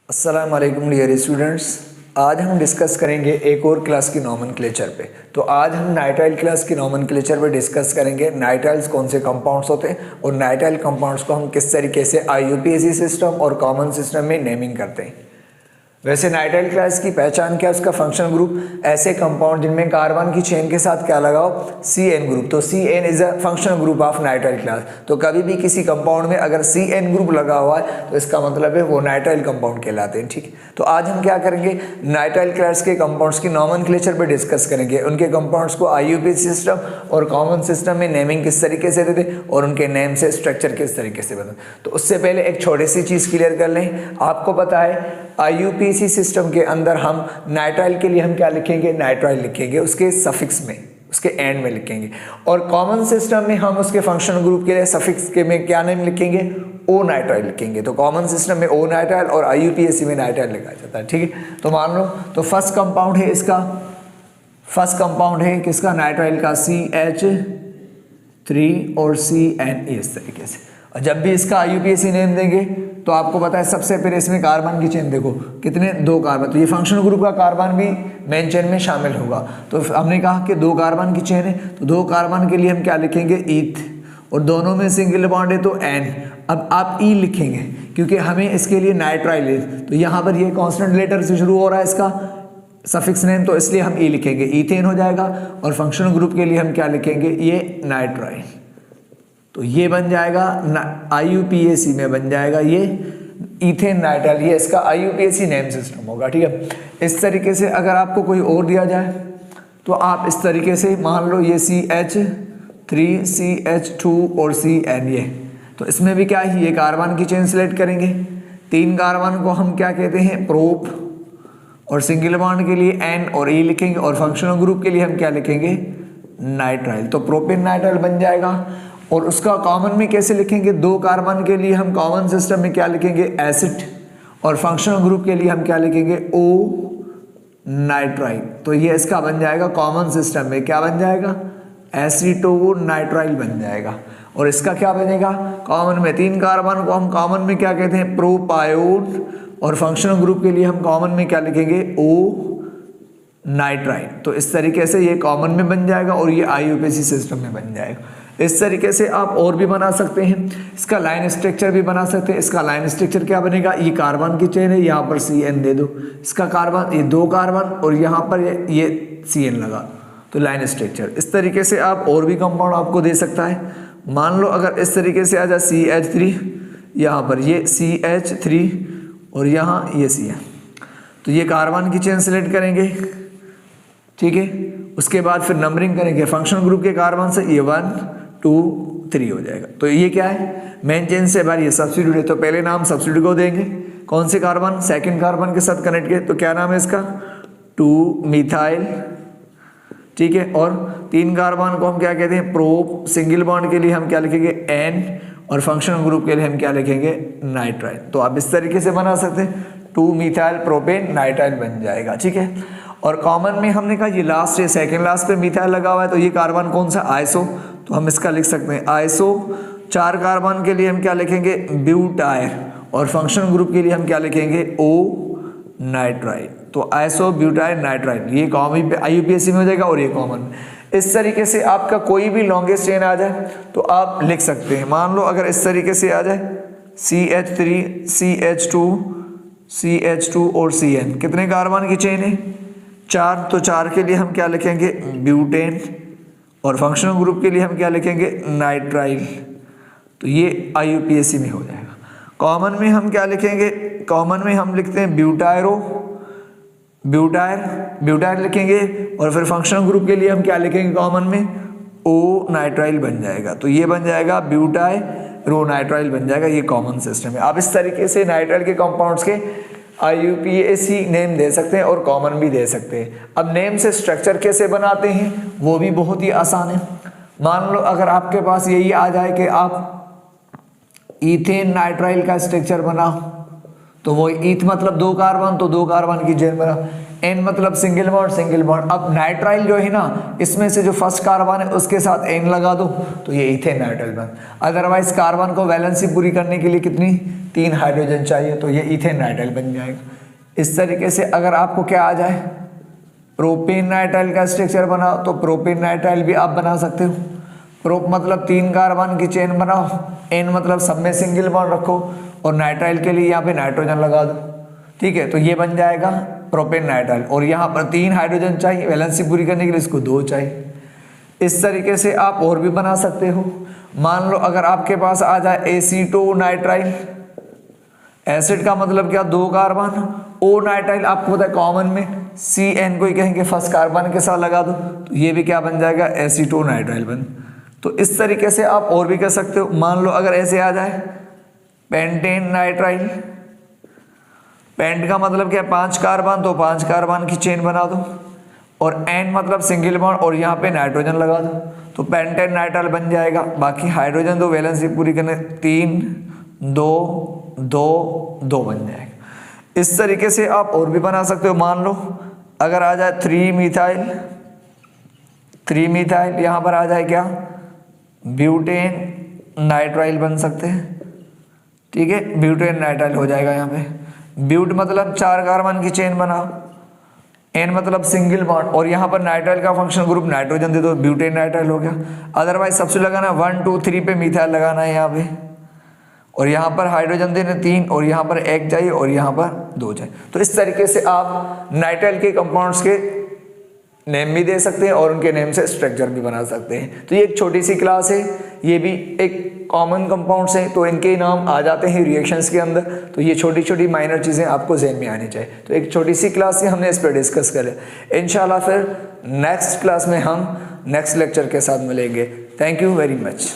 अस्सलाम वालेकुम dear students. आज हम डिस्कस करेंगे एक और क्लास की नॉमेनक्लेचर पे। तो आज हम नाइट्राइल क्लास की नॉमेनक्लेचर पे डिस्कस करेंगे नाइट्राइल्स कौन से कंपाउंड्स होते हैं और नाइट्राइल कंपाउंड्स को हम किस तरीके से IUPAC सिस्टम और कॉमन सिस्टम में नेमिंग करते हैं। वैसे नाइट्राइल क्लास की पहचान क्या है, उसका फंक्शनल ग्रुप ऐसे कंपाउंड जिनमें कार्बन की चेन के साथ क्या लगा हो, CN ग्रुप। तो CN is a functional group of nitrile class. तो कभी भी किसी कंपाउंड में अगर CN ग्रुप लगा हुआ है तो इसका मतलब है वो नाइट्राइल कंपाउंड कहलाते हैं। ठीक है, तो आज हम क्या करेंगे, नाइट्राइल क्लास के कंपाउंड्स की नॉमेनक्लेचर पे डिस्कस करेंगे, उनके कंपाउंड्स को IUPAC सिस्टम और कॉमन सिस्टम में नेमिंग किस तरीके से देते और उनके नेम से स्ट्रक्चर किस तरीके से बता। तो उससे पहले एक छोटी सी चीज़ क्लियर कर लें। आपको पता है IUPAC सिस्टम के अंदर हम नाइट्राइल के लिए हम क्या लिखेंगे, नाइट्राइल लिखेंगे उसके सफिक्स में, उसके एंड में लिखेंगे। और कॉमन सिस्टम में हम उसके फंक्शनल ग्रुप के लिए सफिक्स के में क्या नेम लिखेंगे, O नाइट्राइल लिखेंगे। तो कॉमन सिस्टम में O नाइट्राइल और IUPAC में नाइट्राइल लिखा जाता है। ठीक है, तो मान लो तो फर्स्ट कंपाउंड है इसका, फर्स्ट कंपाउंड है किसका, नाइट्राइल का CH3 और CN इस तरीके से। और जब भी इसका IUPAC नेम देंगे तो आपको पता है सबसे पहले इसमें कार्बन की चेन देखो कितने, 2 कार्बन। तो ये फंक्शनल ग्रुप का कार्बन भी मेन चेन में शामिल होगा। तो हमने कहा कि 2 कार्बन की चेन है, तो 2 कार्बन के लिए हम क्या लिखेंगे, ईथ, और दोनों में सिंगल बॉन्ड है तो N। अब आप E लिखेंगे क्योंकि हमें इसके लिए नाइट्राइल है, तो यहाँ पर ये कॉन्स्टेंट लेटर से शुरू हो रहा है इसका सफिक्स नेम, तो इसलिए हम E लिखेंगे, ईथेन हो जाएगा। और फंक्शनल ग्रुप के लिए हम क्या लिखेंगे, ये नाइट्राइल। तो ये बन जाएगा IUPAC में बन जाएगा ये ईथेन नाइट्राइल, ये इसका IUPAC नेम सिस्टम होगा। ठीक है, इस तरीके से अगर आपको कोई और दिया जाए तो आप इस तरीके से मान लो ये CH3 CH2 और CN, ये तो इसमें भी क्या है, ये कार्बन की चेन सिलेक्ट करेंगे। 3 कार्बन को हम क्या कहते हैं, प्रोप, और सिंगल बॉन्ड के लिए N और E लिखेंगे। और फंक्शनल ग्रुप के लिए हम क्या लिखेंगे, नाइट्राइल। तो प्रोपेन नाइट्राइल बन जाएगा। और उसका कॉमन में कैसे लिखेंगे, 2 कार्बन के लिए हम कॉमन सिस्टम में क्या लिखेंगे, एसिड, और फंक्शनल ग्रुप के लिए हम क्या लिखेंगे, O नाइट्राइल। तो ये इसका बन जाएगा कॉमन सिस्टम में क्या बन जाएगा, एसीटो नाइट्राइल बन जाएगा। और इसका क्या बनेगा, कॉमन में 3 कार्बन को हम कॉमन में क्या कहते हैं, प्रोपायोन, और फंक्शनल ग्रुप के लिए हम कॉमन में क्या लिखेंगे, O नाइट्राइल। तो इस तरीके से ये कॉमन में बन जाएगा और ये IUPAC सिस्टम में बन जाएगा। इस तरीके से आप और भी बना सकते हैं, इसका लाइन स्ट्रक्चर भी बना सकते हैं। इसका लाइन स्ट्रक्चर क्या बनेगा, ये कार्बन की चेन है, यहाँ पर CN दे दो, इसका कार्बन, ये 2 कार्बन और यहाँ पर ये CN लगा, तो लाइन स्ट्रक्चर। इस तरीके से आप और भी कंपाउंड आपको दे सकता है। मान लो अगर इस तरीके से आ जाए CH3, यहाँ पर ये CH3 और यहाँ ये CN, तो ये कार्बन की चेन सेलेक्ट करेंगे। ठीक है, उसके बाद फिर नंबरिंग करेंगे फंक्शनल ग्रुप के कार्बन से, ये 1 2 3 हो जाएगा। तो ये क्या है, मेन चेन से बार ये सब्स्टिट्यूट है, तो पहले नाम सब्स्टिट्यूट को देंगे, कौन से कार्बन, सेकंड कार्बन के साथ कनेक्ट किए, तो क्या नाम है इसका, 2 मिथाइल। ठीक है, और 3 कार्बन को हम क्या कहते हैं, प्रोप, सिंगल बॉन्ड के लिए हम क्या लिखेंगे, N, और फंक्शनल ग्रुप के लिए हम क्या लिखेंगे, नाइट्राइल। तो आप इस तरीके से बना सकते हैं, 2 मिथाइल प्रोपेन नाइट्राइल बन जाएगा। ठीक है, और कॉमन में हमने कहा ये लास्ट है, सेकंड लास्ट पे मिथाइल लगा हुआ है, तो ये कार्बन कौन सा, आइसो, तो हम इसका लिख सकते हैं आइसो। 4 कार्बन के लिए हम क्या लिखेंगे, ब्यूटायर, और फंक्शनल ग्रुप के लिए हम क्या लिखेंगे, O नाइट्राइल। तो आइसो ब्यूटायर नाइट्राइल, ये कॉमन पे IUPAC में हो जाएगा और ये कॉमन। इस तरीके से आपका कोई भी लॉन्गेस्ट चेन आ जाए तो आप लिख सकते हैं। मान लो अगर इस तरीके से आ जाए CH3 CH2 और CN, कितने कार्बन की चेन है, 4, तो 4 के लिए हम क्या लिखेंगे, ब्यूटेन, और फंक्शनल ग्रुप के लिए हम क्या लिखेंगे, नाइट्राइल। तो ये IUPAC में हो जाएगा। कॉमन में हम क्या लिखेंगे, कॉमन में हम लिखते हैं ब्यूटायरो, ब्यूटायर लिखेंगे, और फिर फंक्शनल ग्रुप के लिए हम क्या लिखेंगे, कॉमन में O नाइट्राइल बन जाएगा। तो ये बन जाएगा ब्यूटायरो नाइट्राइल बन जाएगा, ये कॉमन सिस्टम है। आप इस तरीके से नाइट्राइल के कंपाउंड्स के IUPAC नेम दे सकते हैं और कॉमन भी दे सकते हैं। अब नेम से स्ट्रक्चर कैसे बनाते हैं वो भी बहुत ही आसान है। मान लो अगर आपके पास यही आ जाए कि आप ईथेन नाइट्राइल का स्ट्रक्चर बनाओ, तो वो ईथ मतलब 2 कार्बन, तो 2 कार्बन की चेन बना। N मतलब सिंगल बॉन्ड। अब नाइट्राइल जो है ना, इसमें से जो फर्स्ट कार्बन है उसके साथ N लगा दो तो ये इथेन नाइट्राइल बन। अदरवाइज कार्बन को वैलेंसी पूरी करने के लिए कितनी 3 हाइड्रोजन चाहिए, तो ये इथेन नाइट्राइल बन जाएगा। इस तरीके से अगर आपको क्या आ जाए प्रोपेन नाइट्राइल का स्ट्रक्चर बनाओ तो प्रोपेन नाइट्राइल भी आप बना सकते हो। प्रोप मतलब 3 कार्बन की चेन बनाओ, N मतलब सब में सिंगल बॉन्ड रखो और नाइट्राइल के लिए यहाँ पे नाइट्रोजन लगा दो, ठीक है। तो ये बन जाएगा प्रोपेन नाइट्राइल। और यहाँ पर 3 हाइड्रोजन चाहिए वैलेंसी पूरी करने के लिए, इसको 2 चाहिए। इस तरीके से आप और भी बना सकते हो। मान लो अगर आपके पास आ जाए एसीटोनाइट्राइल, एसिड का मतलब क्या 2 कार्बन, ओ नाइट्राइल आपको पता है कॉमन में CN को ही कहेंगे फर्स्ट कार्बन के साथ लगा दो, तो ये भी क्या बन जाएगा एसीटोनाइट्राइल बन। तो इस तरीके से आप और भी कर सकते हो। मान लो अगर ऐसे आ जाए पेंटेन नाइट्राइल, पेंट का मतलब क्या 5 कार्बन, तो 5 कार्बन की चेन बना दो और N मतलब सिंगल बॉन्ड और यहाँ पे नाइट्रोजन लगा दो तो पेंटेन नाइट्राइल बन जाएगा। बाकी हाइड्रोजन तो वैलेंसी पूरी करने 3 2 2 2 बन जाएगा। इस तरीके से आप और भी बना सकते हो। मान लो अगर आ जाए 3 मिथाइल, यहाँ पर आ जाए क्या ब्यूटेन नाइट्राइल बन सकते हैं, ठीक है। ब्यूटेन नाइट्राइल हो जाएगा। यहाँ पे ब्यूट मतलब 4 कार्बन की चेन बनाओ, N मतलब सिंगल बॉन्ड और यहाँ पर नाइट्राइल का फंक्शनल ग्रुप नाइट्रोजन दे दो, ब्यूटेन नाइट्राइल हो गया। अदरवाइज सबसे लगाना 1 2 3 पे मिथाइल लगाना है यहाँ पे, और यहाँ पर हाइड्रोजन देने 3 और यहाँ पर 1 चाहिए और यहाँ पर 2 चाहिए। तो इस तरीके से आप नाइट्राइल के कंपाउंड्स के नेम भी दे सकते हैं और उनके नेम से स्ट्रक्चर भी बना सकते हैं। तो ये एक छोटी सी क्लास है, ये भी एक कॉमन कंपाउंड्स हैं तो इनके नाम आ जाते हैं रिएक्शंस के अंदर। तो ये छोटी छोटी माइनर चीज़ें आपको ज़हन में आनी चाहिए। तो एक छोटी सी क्लास से हमने इस पर डिस्कस करें। इंशाल्लाह फिर नेक्स्ट क्लास में हम नेक्स्ट लेक्चर के साथ मिलेंगे। Thank you very much.